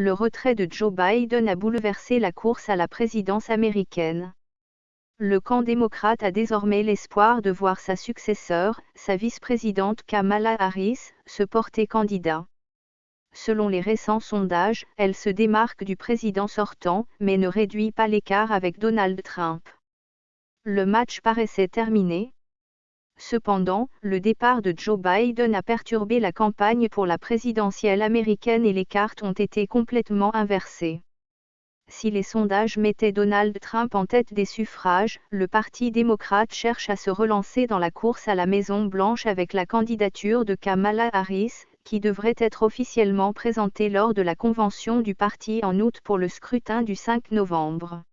Le retrait de Joe Biden a bouleversé la course à la présidence américaine. Le camp démocrate a désormais l'espoir de voir sa successeur, sa vice-présidente Kamala Harris, se porter candidat. Selon les récents sondages, elle se démarque du président sortant, mais ne réduit pas l'écart avec Donald Trump. Le match paraissait terminé. Cependant, le départ de Joe Biden a perturbé la campagne pour la présidentielle américaine et les cartes ont été complètement inversées. Si les sondages mettaient Donald Trump en tête des suffrages, le Parti démocrate cherche à se relancer dans la course à la Maison-Blanche avec la candidature de Kamala Harris, qui devrait être officiellement présentée lors de la convention du parti en août pour le scrutin du 5 novembre.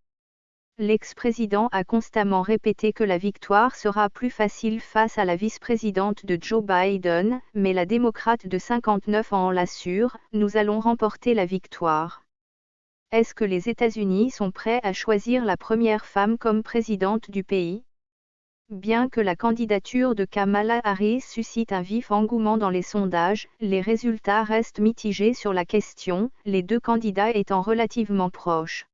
L'ex-président a constamment répété que la victoire sera plus facile face à la vice-présidente de Joe Biden, mais la démocrate de 59 ans l'assure, « Nous allons remporter la victoire ». Est-ce que les États-Unis sont prêts à choisir la première femme comme présidente du pays? Bien que la candidature de Kamala Harris suscite un vif engouement dans les sondages, les résultats restent mitigés sur la question, les deux candidats étant relativement proches.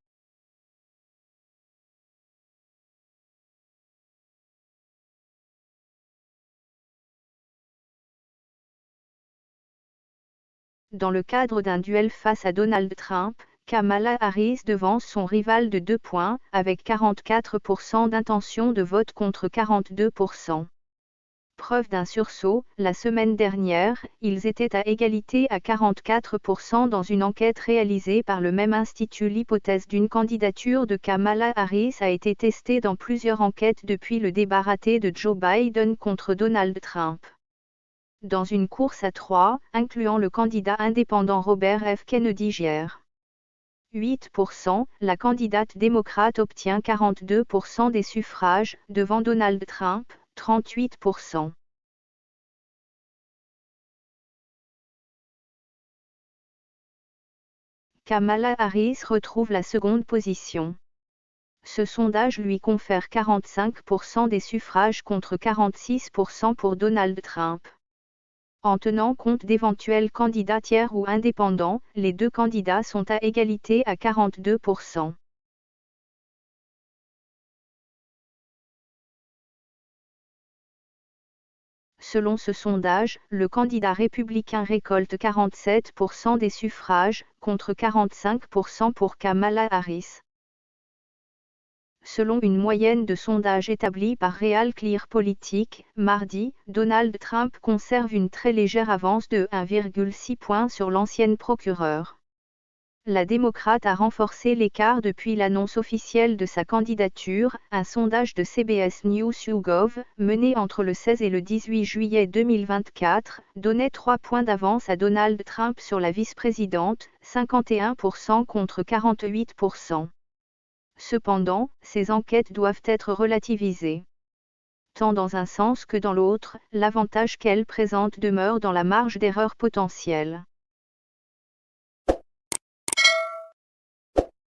Dans le cadre d'un duel face à Donald Trump, Kamala Harris devance son rival de 2 points, avec 44% d'intention de vote contre 42%. Preuve d'un sursaut, la semaine dernière, ils étaient à égalité à 44% dans une enquête réalisée par le même institut. L'hypothèse d'une candidature de Kamala Harris a été testée dans plusieurs enquêtes depuis le débat raté de Joe Biden contre Donald Trump. Dans une course à 3, incluant le candidat indépendant Robert F. Kennedy Jr. 8%, la candidate démocrate obtient 42% des suffrages, devant Donald Trump, 38%. Kamala Harris retrouve la seconde position. Ce sondage lui confère 45% des suffrages contre 46% pour Donald Trump. En tenant compte d'éventuels candidats tiers ou indépendants, les deux candidats sont à égalité à 42%. Selon ce sondage, le candidat républicain récolte 47% des suffrages, contre 45% pour Kamala Harris. Selon une moyenne de sondages établie par Real Clear Politics, mardi, Donald Trump conserve une très légère avance de 1,6 points sur l'ancienne procureure. La démocrate a renforcé l'écart depuis l'annonce officielle de sa candidature. Un sondage de CBS News YouGov, mené entre le 16 et le 18 juillet 2024, donnait 3 points d'avance à Donald Trump sur la vice-présidente, 51% contre 48%. Cependant, ces enquêtes doivent être relativisées. Tant dans un sens que dans l'autre, l'avantage qu'elles présentent demeure dans la marge d'erreur potentielle.